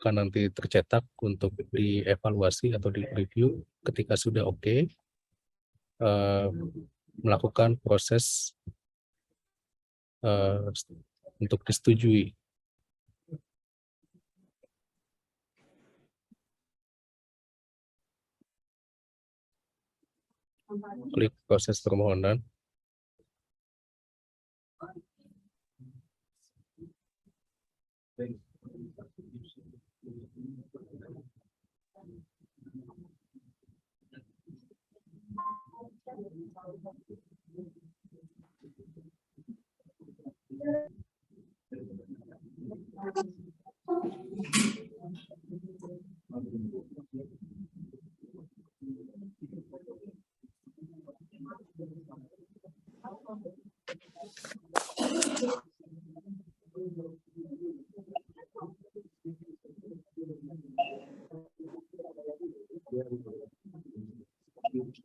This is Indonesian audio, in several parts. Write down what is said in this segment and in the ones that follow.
akan nanti tercetak untuk dievaluasi atau di review. Ketika sudah oke, melakukan proses untuk disetujui. Klik proses permohonan.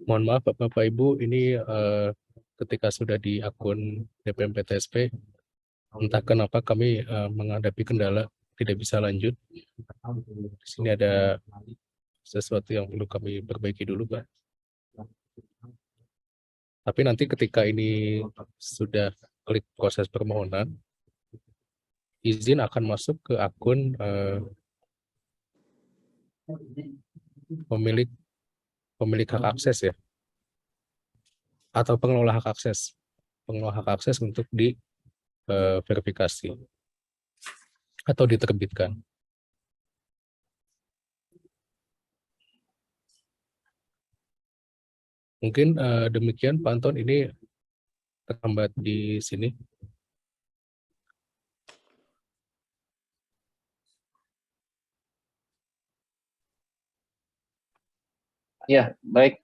Mohon maaf Bapak Ibu, ini ketika sudah di akun DPM PTSP, entah kenapa kami menghadapi kendala tidak bisa lanjut. Di sini ada sesuatu yang perlu kami perbaiki dulu, Pak. Tapi nanti ketika ini sudah klik proses permohonan, izin akan masuk ke akun pemilik hak akses ya, atau pengelola hak akses untuk diverifikasi atau diterbitkan. Mungkin demikian Pak Anton, ini terhambat di sini. Ya, baik.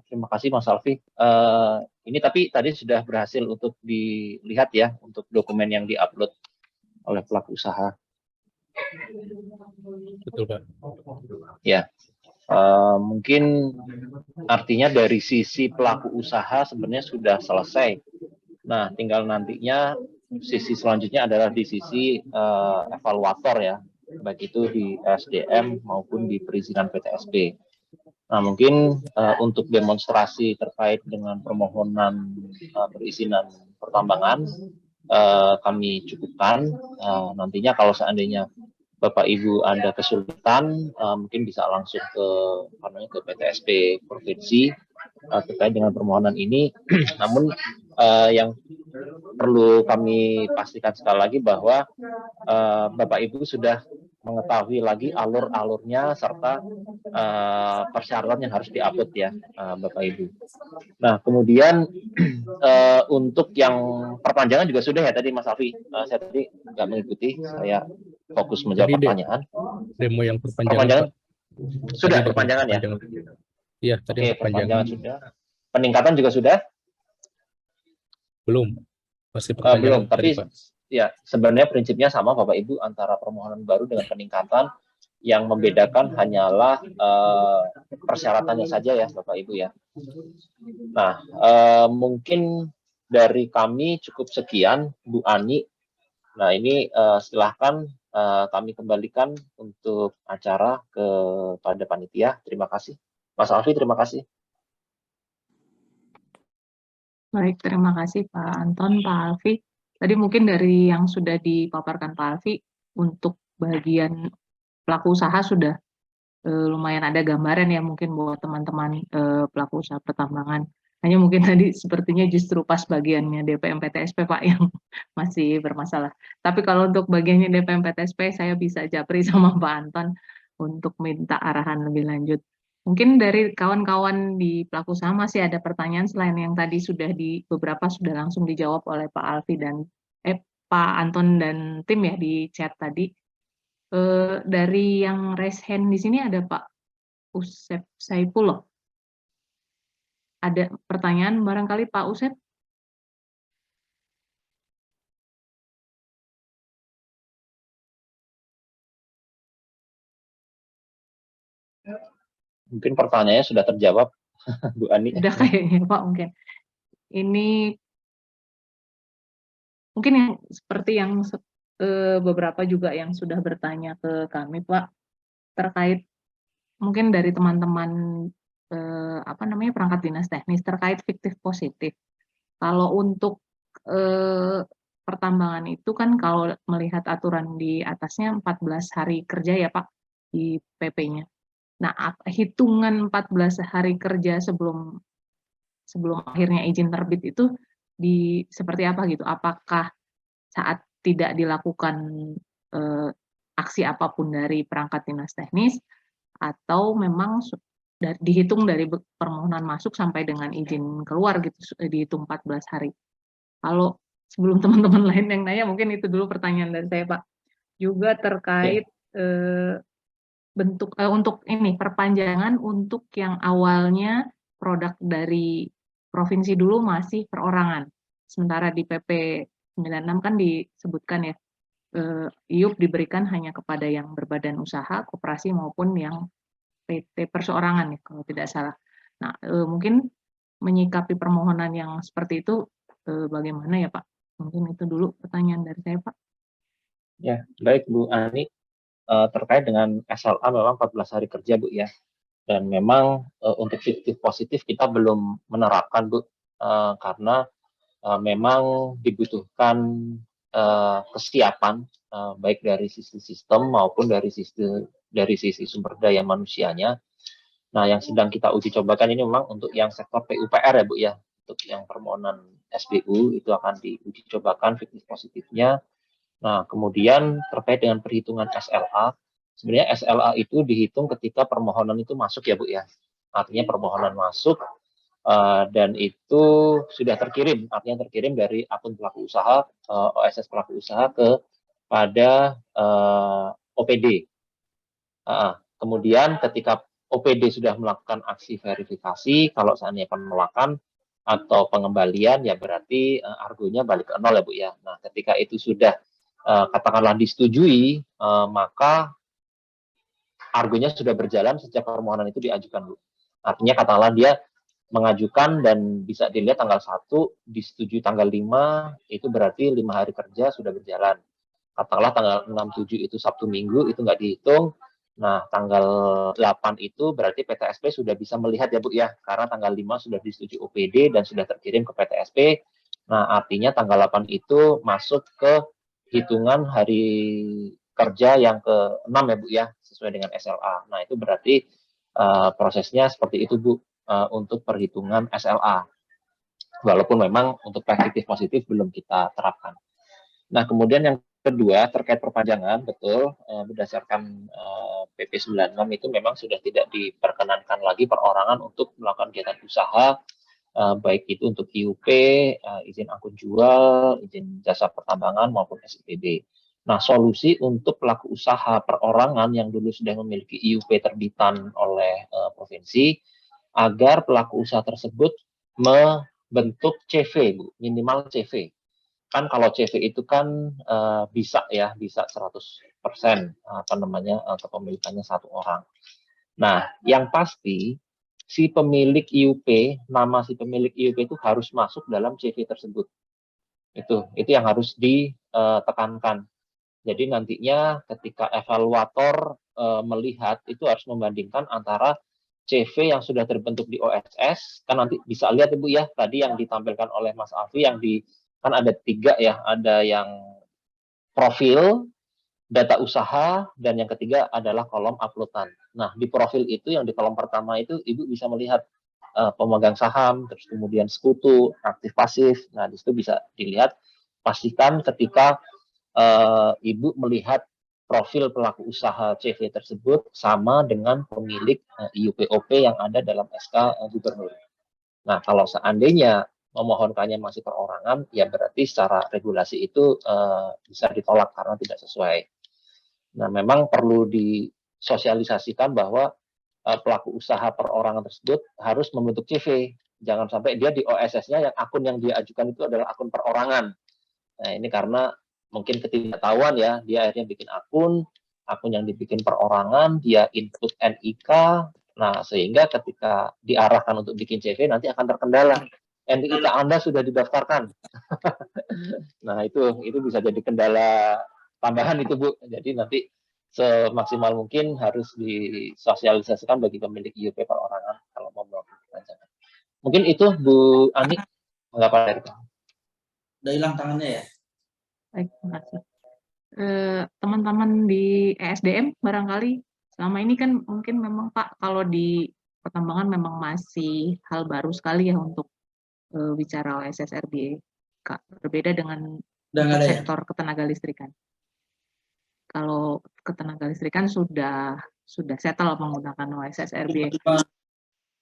Terima kasih Mas Alfi. Ini tapi tadi sudah berhasil untuk dilihat ya, untuk dokumen yang diupload oleh pelaku usaha. Betul Pak. Ya, mungkin artinya dari sisi pelaku usaha sebenarnya sudah selesai. Nah, tinggal nantinya sisi selanjutnya adalah di sisi evaluator ya, baik itu di SDM maupun di perizinan PTSP. Nah, mungkin untuk demonstrasi terkait dengan permohonan perizinan pertambangan kami cukupkan. Nantinya kalau seandainya Bapak Ibu ada kesulitan, mungkin bisa langsung ke PTSP provinsi terkait dengan permohonan ini. Namun yang perlu kami pastikan sekali lagi bahwa Bapak Ibu sudah mengetahui lagi alur-alurnya serta persyaratan yang harus diupload ya Bapak Ibu. Nah, kemudian untuk yang perpanjangan juga sudah ya tadi Mas Alfi. Saya tadi nggak mengikuti, saya fokus menjawab pertanyaan. Demo yang perpanjangan Pak. Sudah perpanjangan ya? Iya, tadi perpanjangan sudah. Peningkatan juga sudah? Belum. Masih perpanjangan belum, tapi tadi, Pak. Ya, sebenarnya prinsipnya sama Bapak Ibu antara permohonan baru dengan peningkatan, yang membedakan hanyalah persyaratannya saja ya Bapak Ibu ya. Nah, mungkin dari kami cukup sekian Bu Ani. Nah, ini silahkan kami kembalikan untuk acara kepada panitia. Terima kasih. Mas Alfi, terima kasih. Baik, terima kasih Pak Anton, Pak Alfi. Tadi mungkin dari yang sudah dipaparkan Pak Alfi, untuk bagian pelaku usaha sudah lumayan ada gambaran ya mungkin buat teman-teman pelaku usaha pertambangan. Hanya mungkin tadi sepertinya justru pas bagiannya DPM PTSP Pak yang masih bermasalah. Tapi kalau untuk bagiannya DPM PTSP saya bisa japri sama Pak Anton untuk minta arahan lebih lanjut. Mungkin dari kawan-kawan di pelaku usaha masih ada pertanyaan selain yang tadi sudah beberapa sudah langsung dijawab oleh Pak Alfi dan Pak Anton dan tim ya di chat tadi. Dari yang raise hand di sini ada Pak Usep Saipullah. Ada pertanyaan barangkali Pak Usep? Mungkin pertanyaannya sudah terjawab, Bu Ani. Sudah kayaknya Pak mungkin. Ini mungkin yang seperti yang beberapa juga yang sudah bertanya ke kami, Pak, terkait mungkin dari teman-teman, perangkat dinas teknis terkait fiktif positif. Kalau untuk, pertambangan itu kan kalau melihat aturan di atasnya 14 hari kerja ya, Pak, di PP-nya. Nah, hitungan 14 hari kerja sebelum akhirnya izin terbit itu seperti apa gitu? Apakah saat tidak dilakukan, aksi apapun dari perangkat dinas teknis, atau memang dihitung dari permohonan masuk sampai dengan izin keluar gitu, dihitung 14 hari. Kalau sebelum teman-teman lain yang nanya, mungkin itu dulu pertanyaan dari saya, Pak. Juga terkait, untuk ini, perpanjangan untuk yang awalnya produk dari provinsi dulu masih perorangan. Sementara di PP 96 kan disebutkan ya, IUP diberikan hanya kepada yang berbadan usaha, koperasi maupun yang PT perseorangan ya kalau tidak salah. Nah, mungkin menyikapi permohonan yang seperti itu, bagaimana ya Pak? Mungkin itu dulu pertanyaan dari saya Pak. Ya, baik Bu Ani. Terkait dengan SLA memang 14 hari kerja Bu ya. Dan memang untuk fiktif positif kita belum menerapkan Bu, karena memang dibutuhkan kesiapan baik dari sisi sistem maupun dari sisi sumber daya manusianya. Nah, yang sedang kita uji cobakan ini memang untuk yang sektor PUPR ya Bu ya. Untuk yang permohonan SBU itu akan diuji cobakan fiktif positifnya. Nah, kemudian terkait dengan perhitungan SLA, sebenarnya SLA itu dihitung ketika permohonan itu masuk ya Bu ya. Artinya permohonan masuk dan itu sudah terkirim, artinya terkirim dari akun pelaku usaha, OSS pelaku usaha kepada OPD. Kemudian ketika OPD sudah melakukan aksi verifikasi, kalau seandainya penolakan atau pengembalian, ya berarti argonya balik ke nol ya Bu ya. Nah, ketika itu sudah katakanlah disetujui, maka argonya sudah berjalan sejak permohonan itu diajukan, Bu. Artinya katakanlah dia mengajukan dan bisa dilihat tanggal 1, disetujui tanggal 5, itu berarti 5 hari kerja sudah berjalan. Katakanlah tanggal 6, 7 itu Sabtu Minggu, itu nggak dihitung. Nah, tanggal 8 itu berarti PTSP sudah bisa melihat ya Bu ya, karena tanggal 5 sudah disetujui OPD dan sudah terkirim ke PTSP. Nah, artinya tanggal 8 itu masuk ke hitungan hari kerja yang ke-6 ya Bu ya, sesuai dengan SLA. Nah, itu berarti prosesnya seperti itu Bu, untuk perhitungan SLA. Walaupun memang untuk fiktif positif belum kita terapkan. Nah, kemudian yang kedua terkait perpanjangan, betul, berdasarkan PP 96 itu memang sudah tidak diperkenankan lagi perorangan untuk melakukan kegiatan usaha, baik itu untuk IUP, izin akun jual, izin jasa pertambangan maupun SIPB. Nah, solusi untuk pelaku usaha perorangan yang dulu sudah memiliki IUP terbitan oleh provinsi, agar pelaku usaha tersebut membentuk CV, Bu, minimal CV. Kan kalau CV itu kan bisa 100% kepemilikannya satu orang. Nah, yang pasti si pemilik IUP, nama si pemilik IUP itu harus masuk dalam CV tersebut. Itu yang harus ditekankan. Jadi nantinya ketika evaluator melihat itu harus membandingkan antara CV yang sudah terbentuk di OSS, kan nanti bisa lihat Ibu ya, tadi yang ditampilkan oleh Mas Alfi kan ada 3 ya, ada yang profil, data usaha, dan yang ketiga adalah kolom uploadan. Nah, di profil itu yang di kolom pertama itu Ibu bisa melihat pemegang saham, terus kemudian sekutu, aktif pasif. Nah, di situ bisa dilihat, pastikan ketika Ibu melihat profil pelaku usaha CV tersebut sama dengan pemilik IUPOP yang ada dalam SK Gubernur. Nah, kalau seandainya memohonkannya masih perorangan, ya berarti secara regulasi itu bisa ditolak karena tidak sesuai. Nah, memang perlu disosialisasikan bahwa pelaku usaha perorangan tersebut harus membentuk CV. Jangan sampai dia di OSS-nya yang akun yang dia ajukan itu adalah akun perorangan. Nah, ini karena mungkin ketidaktahuan ya, dia akhirnya bikin akun yang dibikin perorangan, dia input NIK, nah sehingga ketika diarahkan untuk bikin CV nanti akan terkendala. NIK Anda sudah didaftarkan. Nah, itu bisa jadi kendala tambahan itu Bu. Jadi nanti semaksimal mungkin harus disosialisasikan bagi pemilik IUP perorangan kalau mau melakukan perancangan. Mungkin itu Bu Ani, tanggapan dari Pak. Udah hilang tangannya ya? Baik, terima kasih. Teman-teman di ESDM barangkali selama ini kan mungkin memang Pak kalau di pertambangan memang masih hal baru sekali ya untuk bicara OSS RBA. Berbeda dengan Udah nggak ada ya? sektor ketenaga listrikan. Kalau ketenaga listrikan sudah settle menggunakan OSS RBA.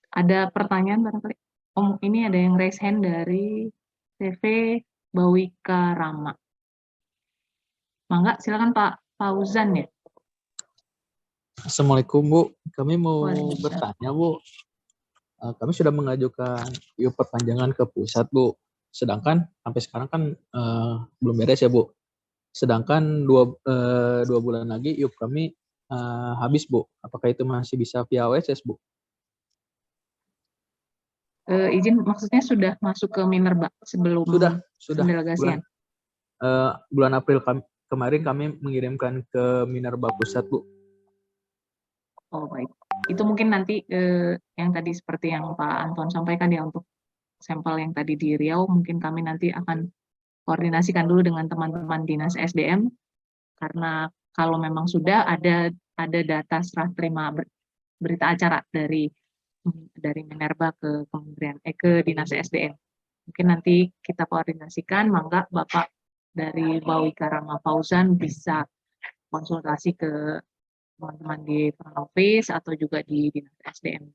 Ada pertanyaan barangkali? Oh, ini ada yang raise hand dari CV Bawika Rama. Mangga, silakan Pak Fauzan ya. Assalamualaikum Bu, kami mau Waalaikumsalam. bertanya Bu. Kami sudah mengajukan IUP perpanjangan ke pusat Bu. Sedangkan sampai sekarang kan belum beres ya Bu. Sedangkan dua bulan lagi IUP kami habis Bu. Apakah itu masih bisa via OSS Bu? Izin maksudnya sudah masuk ke Minerba sebelum Sudah. pendelegasian. Bulan April kemarin kami mengirimkan ke Minerba pusat Bu. Oh baik, itu mungkin nanti yang tadi seperti yang Pak Anton sampaikan ya untuk sampel yang tadi di Riau, mungkin kami nanti akan koordinasikan dulu dengan teman-teman dinas SDM karena kalau memang sudah ada data serah terima berita acara dari Minerba ke Kementerian ke dinas SDM. Mungkin nanti kita koordinasikan, mangga Bapak dari Bawika Rama Fauzan bisa konsultasi ke teman-teman di front office atau juga di dinas SDM.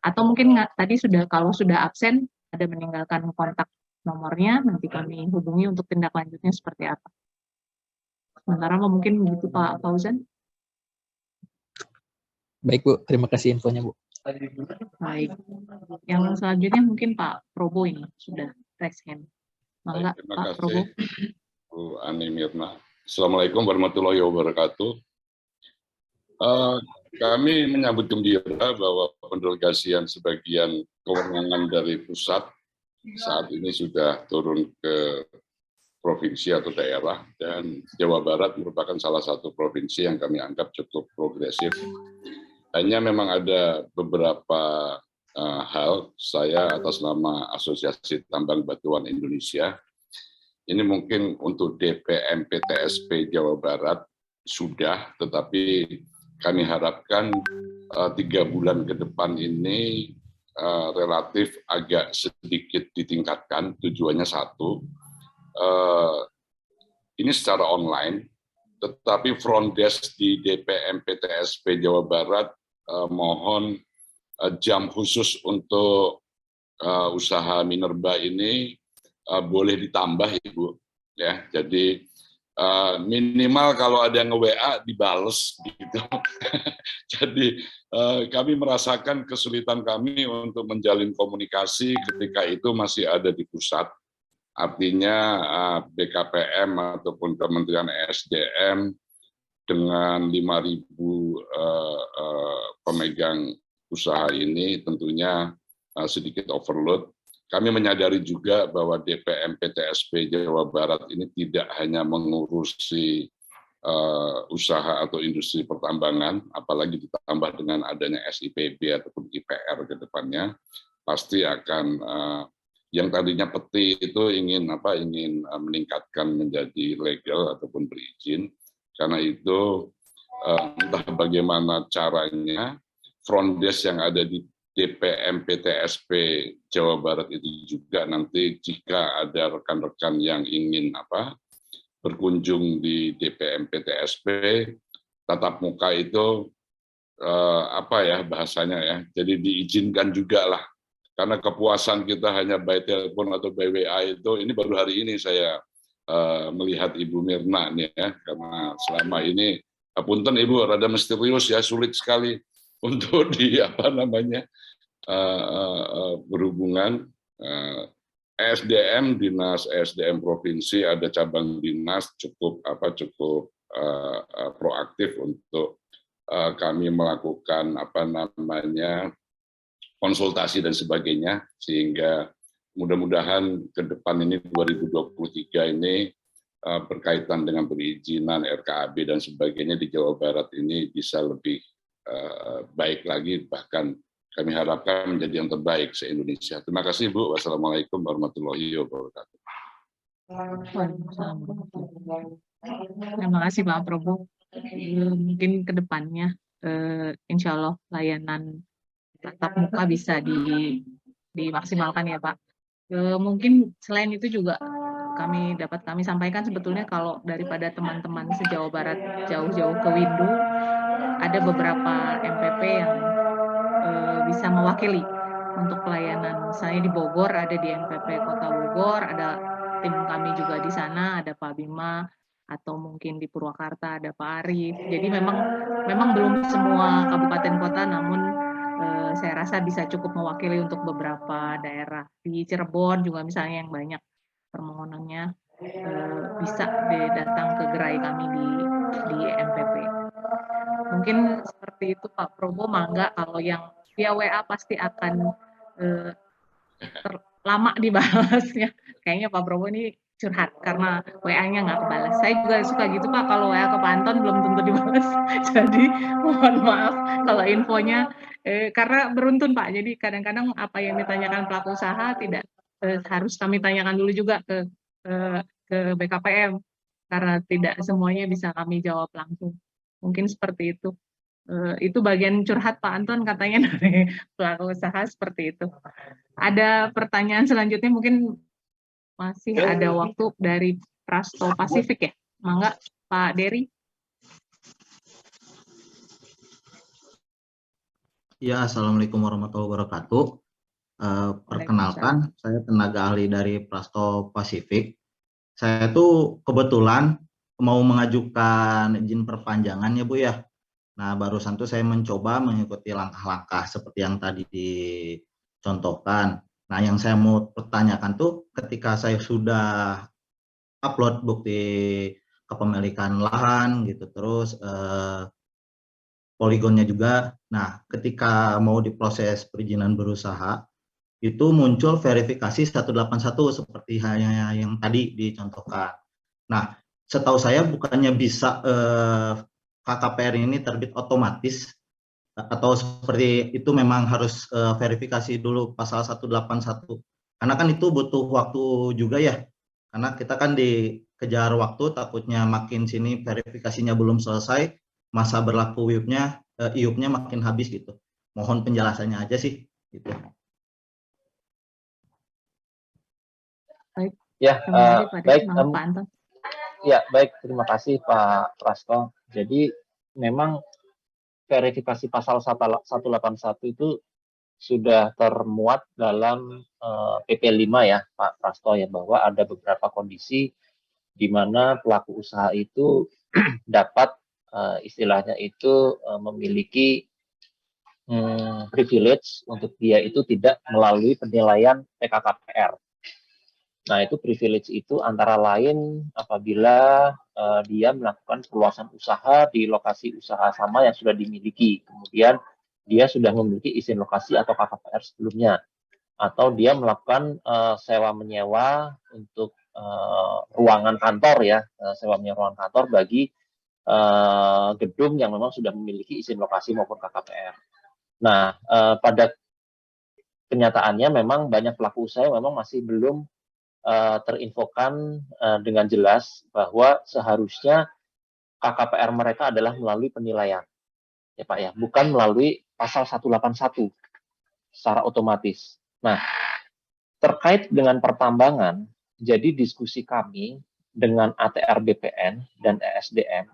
Atau mungkin tadi kalau sudah absen ada meninggalkan kontak nomornya, nanti kami hubungi untuk tindak lanjutnya seperti apa. Sementara mungkin begitu Pak Fauzan. Baik Bu, terima kasih infonya Bu. Baik. Yang selanjutnya mungkin Pak Probo ini sudah raise hand. Mangga Terima Pak kasih Probo. Bu Ani Mirna. Assalamualaikum warahmatullahi wabarakatuh. Kami menyambut gembira bahwa pendelegasian sebagian kewenangan dari pusat saat ini sudah turun ke provinsi atau daerah, dan Jawa Barat merupakan salah satu provinsi yang kami anggap cukup progresif. Hanya memang ada beberapa hal, saya atas nama Asosiasi Tambang Batuan Indonesia, ini mungkin untuk DPMPTSP Jawa Barat sudah, tetapi kami harapkan 3 bulan ke depan ini relatif agak sedikit ditingkatkan. Tujuannya satu, ini secara online, tetapi front desk di DPMPTSP Jawa Barat mohon jam khusus untuk usaha Minerba ini boleh ditambah Ibu, ya. Jadi minimal kalau ada yang nge-WA dibales gitu. Jadi kami merasakan kesulitan kami untuk menjalin komunikasi ketika itu masih ada di pusat. Artinya BKPM ataupun Kementerian SDM dengan 5.000 pemegang usaha ini tentunya sedikit overload. Kami menyadari juga bahwa DPMPTSP Jawa Barat ini tidak hanya mengurusi usaha atau industri pertambangan, apalagi ditambah dengan adanya SIPB ataupun IPR ke depannya, pasti akan yang tadinya peti itu ingin meningkatkan menjadi legal ataupun berizin. Karena itu entah bagaimana caranya front desk yang ada di DPMPTSP Jawa Barat itu juga nanti jika ada rekan-rekan yang ingin berkunjung di DPMPTSP tatap muka itu bahasanya ya, jadi diizinkan juga lah, karena kepuasan kita hanya by telepon atau by WA itu, ini baru hari ini saya melihat Ibu Mirna nih ya, karena selama ini punten Ibu rada misterius ya, sulit sekali untuk berhubungan. SDM, Dinas SDM Provinsi ada cabang dinas cukup proaktif untuk kami melakukan konsultasi dan sebagainya, sehingga mudah-mudahan ke depan ini 2023 ini berkaitan dengan perizinan, RKAB dan sebagainya di Jawa Barat ini bisa lebih baik lagi, bahkan kami harapkan menjadi yang terbaik se-Indonesia. Terima kasih Bu. Wassalamualaikum warahmatullahi wabarakatuh. Terima kasih Pak Prabowo. Mungkin ke depannya insya Allah layanan tatap muka bisa dimaksimalkan ya Pak. Mungkin selain itu juga dapat kami sampaikan sebetulnya kalau daripada teman-teman se-Jawa Barat jauh-jauh ke Windu, ada beberapa MPP yang bisa mewakili untuk pelayanan. Misalnya di Bogor ada di MPP Kota Bogor, ada tim kami juga di sana, ada Pak Bima, atau mungkin di Purwakarta ada Pak Arief. Jadi memang belum semua kabupaten kota, namun saya rasa bisa cukup mewakili untuk beberapa daerah. Di Cirebon juga misalnya yang banyak permohonannya bisa datang ke gerai kami di MPP. Mungkin seperti itu Pak Probo, mangga kalau yang via WA pasti akan lama dibalasnya. Kayaknya Pak Probo ini curhat karena WA-nya nggak kebalas. Saya juga suka gitu Pak, kalau WA ke Pak Anton belum tentu dibalas. Jadi mohon maaf kalau infonya, karena beruntun Pak. Jadi kadang-kadang apa yang ditanyakan pelaku usaha tidak harus kami tanyakan dulu juga ke BKPM, karena tidak semuanya bisa kami jawab langsung. Mungkin seperti itu. Itu bagian curhat Pak Anton katanya dari pelaku usaha seperti itu. Ada pertanyaan selanjutnya, mungkin masih ada waktu dari Prasto Pasifik ya. Mangga Pak Dery. Ya, Assalamualaikum warahmatullahi wabarakatuh. Perkenalkan, saya tenaga ahli dari Prasto Pasifik. Saya tuh kebetulan mau mengajukan izin perpanjangan ya Bu ya. Nah, barusan tuh saya mencoba mengikuti langkah-langkah seperti yang tadi dicontohkan. Nah, yang saya mau pertanyakan tuh ketika saya sudah upload bukti kepemilikan lahan gitu, terus poligonnya juga. Nah, ketika mau diproses perizinan berusaha, itu muncul verifikasi 181 seperti yang tadi dicontohkan. Nah, setahu saya bukannya bisa KKPR ini terbit otomatis, atau seperti itu memang harus verifikasi dulu pasal 181. Karena kan itu butuh waktu juga ya. Karena kita kan dikejar waktu, takutnya makin sini verifikasinya belum selesai, masa berlaku IUP-nya makin habis gitu. Mohon penjelasannya aja sih gitu. Baik. Ya, baik. Pak Anton. Ya, baik. Terima kasih Pak Prasto. Jadi memang verifikasi pasal 181 itu sudah termuat dalam PP 5 ya Pak Prasto ya, bahwa ada beberapa kondisi di mana pelaku usaha itu dapat istilahnya itu memiliki privilege untuk dia itu tidak melalui penilaian PKKPR. Nah, itu privilege itu antara lain apabila dia melakukan perluasan usaha di lokasi usaha sama yang sudah dimiliki. Kemudian dia sudah memiliki izin lokasi atau KKPR sebelumnya. Atau dia melakukan sewa menyewa untuk ruangan kantor ya, sewa menyewa ruangan kantor bagi gedung yang memang sudah memiliki izin lokasi maupun KKPR. Nah, pada kenyataannya memang banyak pelaku usaha yang memang masih belum terinfokan dengan jelas bahwa seharusnya KKPR mereka adalah melalui penilaian, ya Pak ya, bukan melalui pasal 181 secara otomatis. Nah, terkait dengan pertambangan, jadi diskusi kami dengan ATR BPN dan ESDM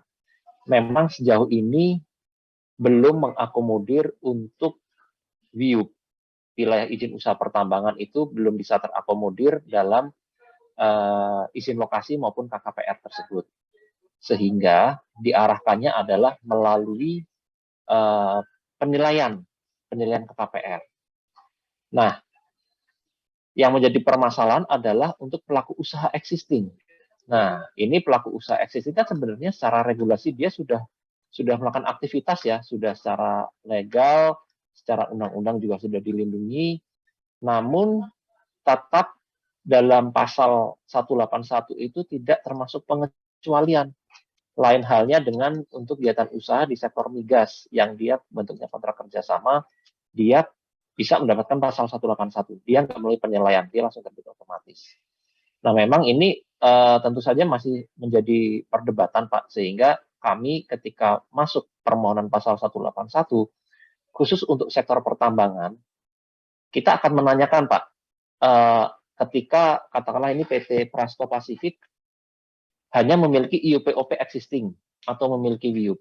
memang sejauh ini belum mengakomodir untuk WIUP, wilayah izin usaha pertambangan itu belum bisa terakomodir dalam izin lokasi maupun KKPR tersebut, sehingga diarahkannya adalah melalui penilaian KKPR. Nah, yang menjadi permasalahan adalah untuk pelaku usaha existing. Nah, ini pelaku usaha existing kan sebenarnya secara regulasi dia sudah melakukan aktivitas ya, sudah secara legal, secara undang-undang juga sudah dilindungi, namun tetap dalam pasal 181 itu tidak termasuk pengecualian. Lain halnya dengan untuk kegiatan usaha di sektor migas yang dia bentuknya kontrak kerjasama, dia bisa mendapatkan pasal 181. Dia nggak melalui penilaian, dia langsung terbit otomatis. Nah, memang ini tentu saja masih menjadi perdebatan, Pak, sehingga kami ketika masuk permohonan pasal 181, khusus untuk sektor pertambangan, kita akan menanyakan, Pak, ketika katakanlah ini PT Prasto Pasifik hanya memiliki IUPOP existing atau memiliki WIUP.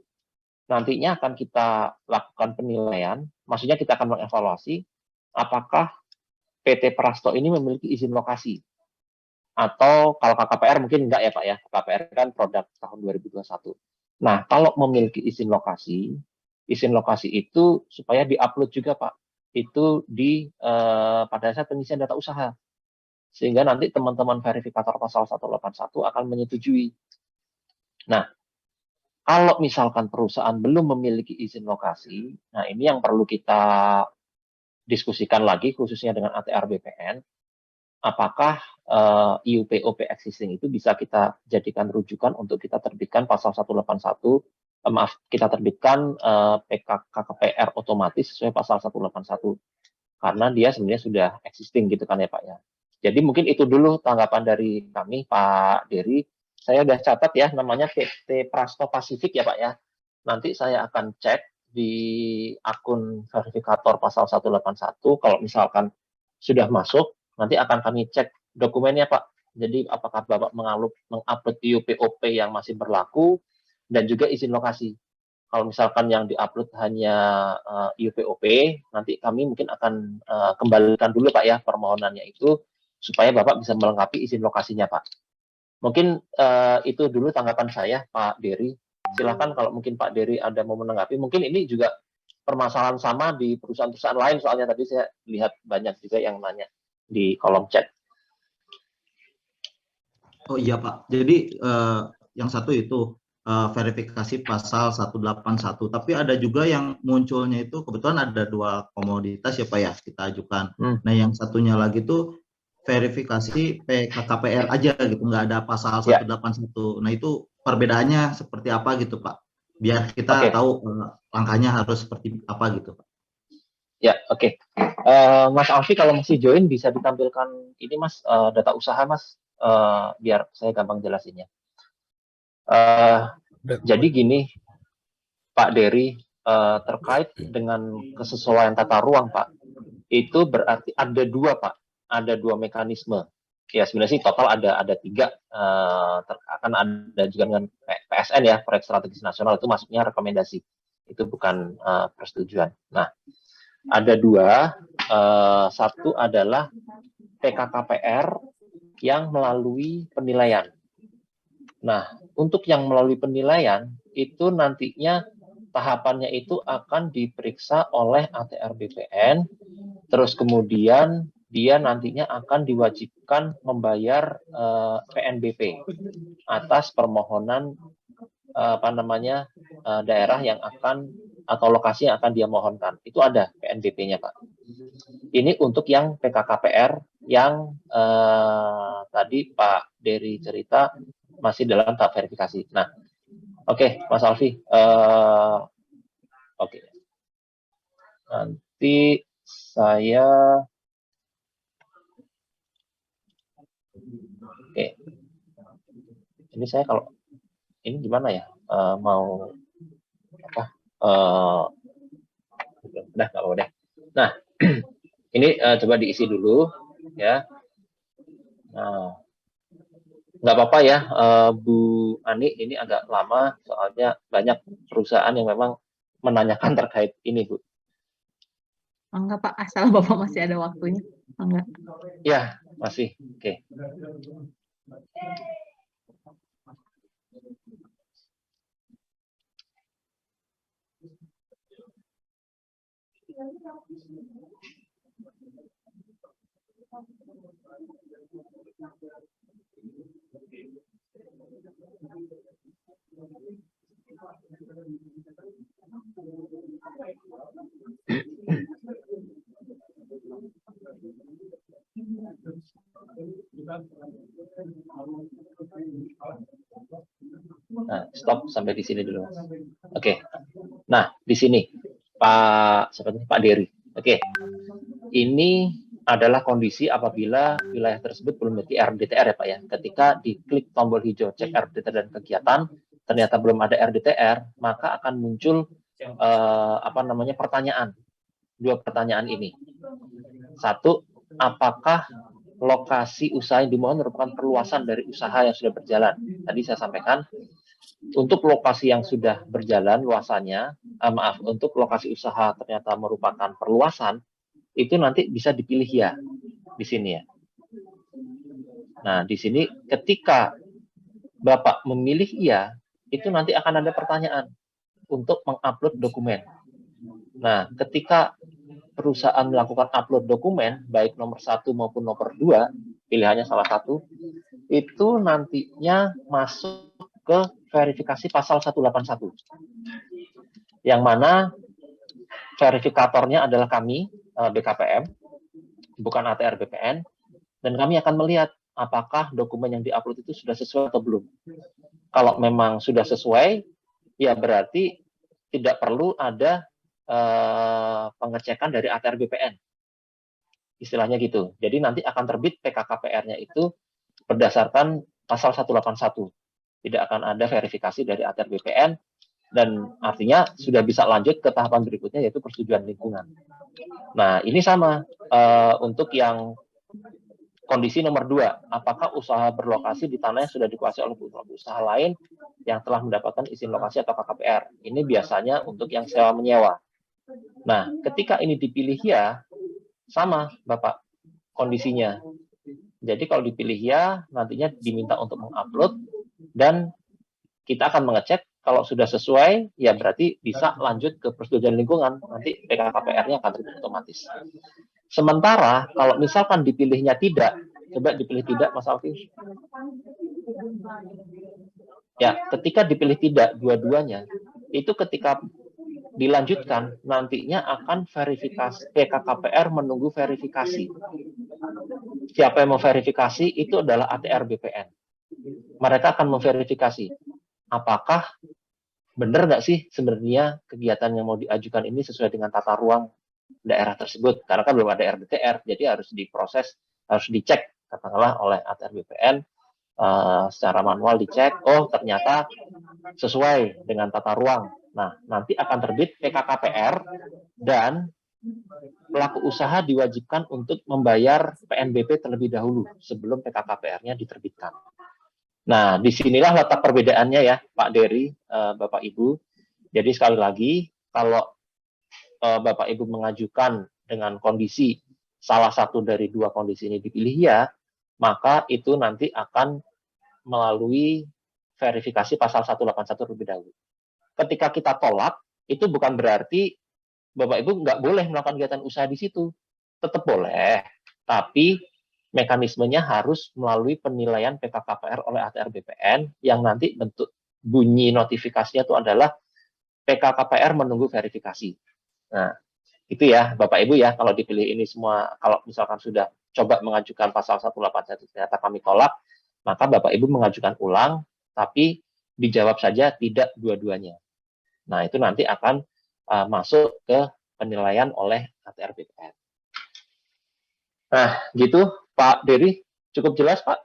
Nantinya akan kita lakukan penilaian, maksudnya kita akan mengevaluasi apakah PT Prasto ini memiliki izin lokasi. Atau kalau KKPR mungkin enggak ya Pak ya, KKPR kan produk tahun 2021. Nah, kalau memiliki izin lokasi itu supaya diupload juga Pak, itu di pada saat pengisian data usaha. Sehingga nanti teman-teman verifikator pasal 181 akan menyetujui. Nah, kalau misalkan perusahaan belum memiliki izin lokasi, nah ini yang perlu kita diskusikan lagi khususnya dengan ATR BPN, apakah IUPOP existing itu bisa kita jadikan rujukan untuk kita terbitkan pasal 181, kita terbitkan KKPR otomatis sesuai pasal 181, karena dia sebenarnya sudah existing gitu kan ya Pak ya. Jadi mungkin itu dulu tanggapan dari kami Pak Dery. Saya udah catat ya, namanya PT Prasto Pasifik ya Pak ya. Nanti saya akan cek di akun verifikator pasal 181, kalau misalkan sudah masuk, nanti akan kami cek dokumennya Pak. Jadi apakah Bapak mengupload IUPOP yang masih berlaku dan juga izin lokasi. Kalau misalkan yang diupload hanya IUPOP, nanti kami mungkin akan kembalikan dulu Pak ya permohonannya itu supaya Bapak bisa melengkapi izin lokasinya Pak. Mungkin itu dulu tanggapan saya Pak Dery. Silahkan kalau mungkin Pak Dery ada mau menanggapi. Mungkin ini juga permasalahan sama di perusahaan-perusahaan lain, soalnya tadi saya lihat banyak juga yang nanya di kolom chat. Oh iya Pak, jadi yang satu itu verifikasi pasal 181, tapi ada juga yang munculnya itu kebetulan ada 2 komoditas ya Pak ya kita ajukan. Nah yang satunya lagi tuh verifikasi PKKPR aja gitu, nggak ada pasal 181. Nah itu perbedaannya seperti apa gitu Pak? Biar kita tahu langkahnya harus seperti apa gitu Pak. Ya, oke. Mas Alfi kalau masih join bisa ditampilkan ini Mas, data usaha Mas, biar saya gampang jelasinnya. Jadi gini, Pak Dery, terkait dengan kesesuaian tata ruang Pak, itu berarti ada 2 Pak, ada 2 mekanisme. Ya sebenarnya sih total ada 3, akan ada juga dengan PSN ya, proyek strategis nasional, itu masuknya rekomendasi, itu bukan persetujuan. Nah, ada 2, satu adalah PKKPR yang melalui penilaian. Nah, untuk yang melalui penilaian, itu nantinya tahapannya itu akan diperiksa oleh ATR BPN, terus kemudian dia nantinya akan diwajibkan membayar PNBP atas permohonan daerah yang akan atau lokasi yang akan dia mohonkan. Itu ada PNBP-nya Pak. Ini untuk yang PKKPR yang tadi Pak Dery cerita masih dalam tahap verifikasi. Nah, oke, Mas Alfi. Oke. Nanti saya ini saya kalau ini gimana ya, mau apa, udah nggak apa-apa deh. Nah, ini coba diisi dulu ya. Nah, nggak apa-apa ya, Bu Ani, ini agak lama soalnya banyak perusahaan yang memang menanyakan terkait ini Bu. Enggak Pak, asal Bapak masih ada waktunya. Enggak. Ya, masih. Oke. stop sampai di sini dulu. Oke. Nah, di sini Pak Dery. Oke. Ini adalah kondisi apabila wilayah tersebut belum memiliki RDTR ya Pak ya. Ketika diklik tombol hijau cek RDTR dan kegiatan, ternyata belum ada RDTR, maka akan muncul pertanyaan. 2 pertanyaan ini. 1, apakah lokasi usaha yang dimohon merupakan perluasan dari usaha yang sudah berjalan? Tadi saya sampaikan, untuk lokasi yang sudah berjalan luasannya, untuk lokasi usaha ternyata merupakan perluasan, itu nanti bisa dipilih ya di sini ya. Nah, di sini ketika Bapak memilih iya, itu nanti akan ada pertanyaan untuk mengupload dokumen. Nah, ketika perusahaan melakukan upload dokumen, baik nomor 1 maupun nomor 2, pilihannya salah satu, itu nantinya masuk ke verifikasi pasal 181. Yang mana verifikatornya adalah kami, BKPM, bukan ATR BPN, dan kami akan melihat apakah dokumen yang diupload itu sudah sesuai atau belum. Kalau memang sudah sesuai, ya berarti tidak perlu ada pengecekan dari ATR BPN. Istilahnya gitu. Jadi nanti akan terbit PKKPR-nya itu berdasarkan pasal 181. Tidak akan ada verifikasi dari ATR BPN, dan artinya sudah bisa lanjut ke tahapan berikutnya, yaitu persetujuan lingkungan. Nah, ini sama untuk yang kondisi nomor 2. Apakah usaha berlokasi di tanah yang sudah dikuasai oleh pelaku usaha lain yang telah mendapatkan izin lokasi atau KKPR? Ini biasanya untuk yang sewa-menyewa. Nah, ketika ini dipilih ya, sama Bapak kondisinya. Jadi kalau dipilih ya, nantinya diminta untuk mengupload, dan kita akan mengecek kalau sudah sesuai, ya berarti bisa lanjut ke persetujuan lingkungan. Nanti PKKPR-nya akan terbit otomatis. Sementara kalau misalkan dipilihnya tidak, coba dipilih tidak, Mas Alfi. Ya, ketika dipilih tidak dua-duanya, itu ketika dilanjutkan, nantinya akan verifikasi, PKKPR menunggu verifikasi. Siapa yang mau verifikasi itu adalah ATR BPN. Mereka akan memverifikasi apakah benar nggak sih sebenarnya kegiatan yang mau diajukan ini sesuai dengan tata ruang daerah tersebut. Karena kan belum ada RDTR, jadi harus diproses, harus dicek katakanlah oleh ATR BPN, secara manual dicek, oh ternyata sesuai dengan tata ruang. Nah, nanti akan terbit PKKPR, dan pelaku usaha diwajibkan untuk membayar PNBP terlebih dahulu sebelum PKKPR-nya diterbitkan. Nah, disinilah letak perbedaannya ya, Pak Dery, Bapak Ibu. Jadi sekali lagi, kalau Bapak Ibu mengajukan dengan kondisi salah satu dari 2 kondisi ini dipilih ya, maka itu nanti akan melalui verifikasi pasal 181 terlebih dahulu. Ketika kita tolak, itu bukan berarti Bapak Ibu nggak boleh melakukan kegiatan usaha di situ. Tetap boleh, tapi mekanismenya harus melalui penilaian PKKPR oleh ATR BPN, yang nanti bentuk bunyi notifikasinya itu adalah PKKPR menunggu verifikasi. Nah, itu ya Bapak Ibu ya, kalau dipilih ini semua, kalau misalkan sudah coba mengajukan pasal 181 ternyata kami tolak, maka Bapak Ibu mengajukan ulang, tapi dijawab saja tidak dua-duanya. Nah, itu nanti akan masuk ke penilaian oleh ATR BPN. Nah, gitu Pak Dery, cukup jelas Pak?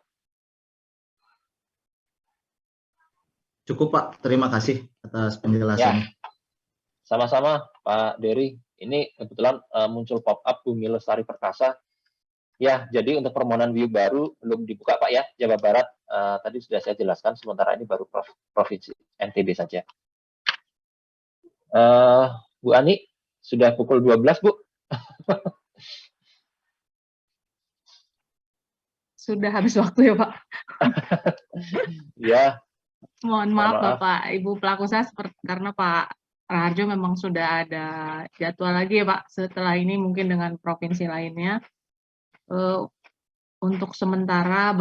Cukup Pak, terima kasih atas penjelasannya. Ya, sama-sama Pak Dery. Ini kebetulan muncul pop-up Bumi Lestari Perkasa. Ya, jadi untuk permohonan view baru belum dibuka Pak ya, Jawa Barat. Tadi sudah saya jelaskan, sementara ini baru Provinsi NTB saja. Bu Ani, sudah pukul 12 Bu. Sudah habis waktu ya Pak. Ya. Mohon maaf Bapak Ibu pelaku usaha, karena Pak Raharjo memang sudah ada jadwal lagi ya Pak setelah ini, mungkin dengan provinsi lainnya. Untuk sementara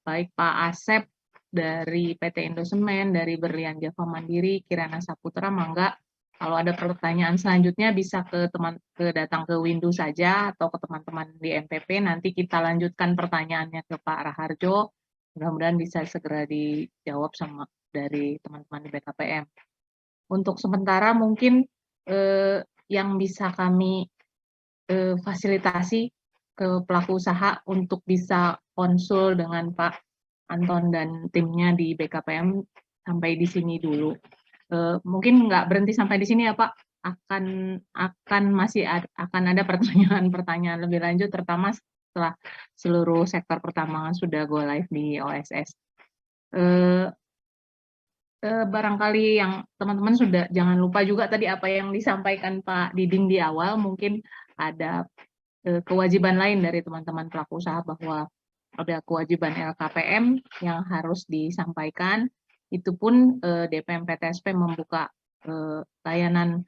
baik Pak Asep dari PT Indosemen, dari Berlian Java Mandiri, Kirana Saputra, mangga kalau ada pertanyaan selanjutnya bisa datang ke Windu saja atau ke teman-teman di MPP, nanti kita lanjutkan pertanyaannya ke Pak Raharjo. Mudah-mudahan bisa segera dijawab sama dari teman-teman di BKPM. Untuk sementara mungkin yang bisa kami fasilitasi ke pelaku usaha untuk bisa konsul dengan Pak Anton dan timnya di BKPM sampai di sini dulu. Mungkin nggak berhenti sampai di sini ya Pak, akan ada pertanyaan-pertanyaan lebih lanjut, terutama setelah seluruh sektor pertambangan sudah go live di OSS. Barangkali yang teman-teman sudah, jangan lupa juga tadi apa yang disampaikan Pak Diding di awal, mungkin ada kewajiban lain dari teman-teman pelaku usaha bahwa ada kewajiban LKPM yang harus disampaikan. Itu pun DPM PTSP membuka layanan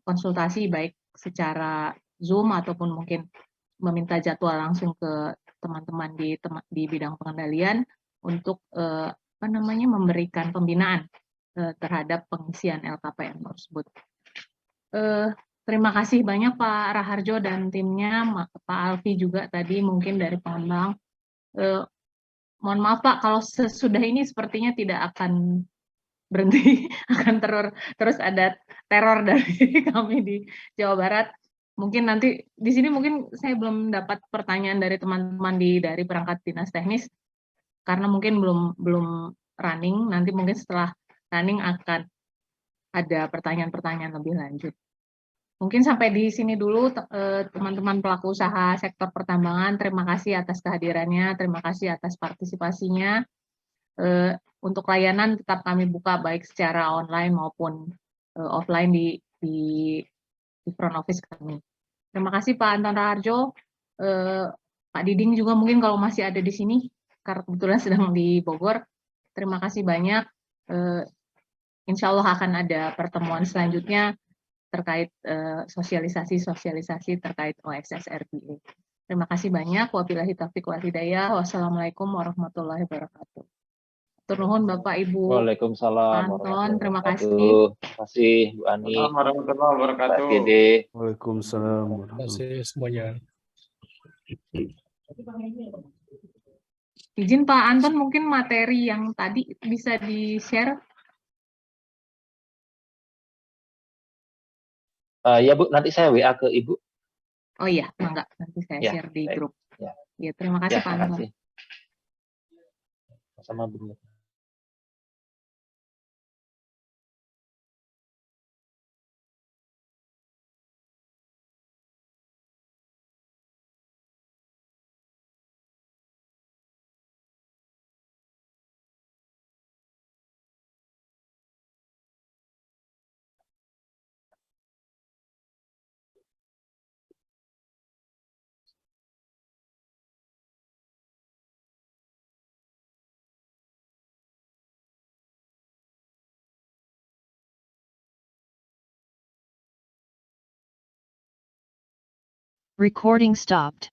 konsultasi baik secara Zoom ataupun mungkin meminta jadwal langsung ke teman-teman di bidang pengendalian untuk memberikan pembinaan terhadap pengisian LKPM tersebut. Terima kasih banyak Pak Raharjo dan timnya, Pak Alfi juga tadi mungkin dari pengembang. Mohon maaf Pak, kalau sesudah ini sepertinya tidak akan berhenti, akan terus ada teror dari kami di Jawa Barat. Mungkin nanti di sini mungkin saya belum dapat pertanyaan dari teman-teman dari perangkat dinas teknis, karena mungkin belum running. Nanti mungkin setelah running akan ada pertanyaan-pertanyaan lebih lanjut. Mungkin sampai di sini dulu teman-teman pelaku usaha sektor pertambangan. Terima kasih atas kehadirannya, terima kasih atas partisipasinya. Untuk layanan tetap kami buka baik secara online maupun offline di front office kami. Terima kasih Pak Anton Raharjo, Pak Diding juga mungkin kalau masih ada di sini, karena kebetulan sedang di Bogor. Terima kasih banyak. Insya Allah akan ada pertemuan selanjutnya terkait sosialisasi terkait OSS RBA. Terima kasih banyak. Wabillahi taufiq wal hidayah. Wassalamualaikum warahmatullahi wabarakatuh. Turnuhun Bapak Ibu. Waalaikumsalam Anton, terima kasih. Terima kasih Bu Ani. Warahmatullahi wabarakatuh. Pak Gede. Waalaikumsalam. Terima kasih semuanya. Izin Pak Anton, mungkin materi yang tadi bisa di-share. Ya Bu, nanti saya WA ke Ibu. Oh iya, enggak, nanti saya Ya, share di baik. grup. Ya. Ya, terima kasih Ya, Pak terima Anton. kasih. Sama Bu. Recording stopped.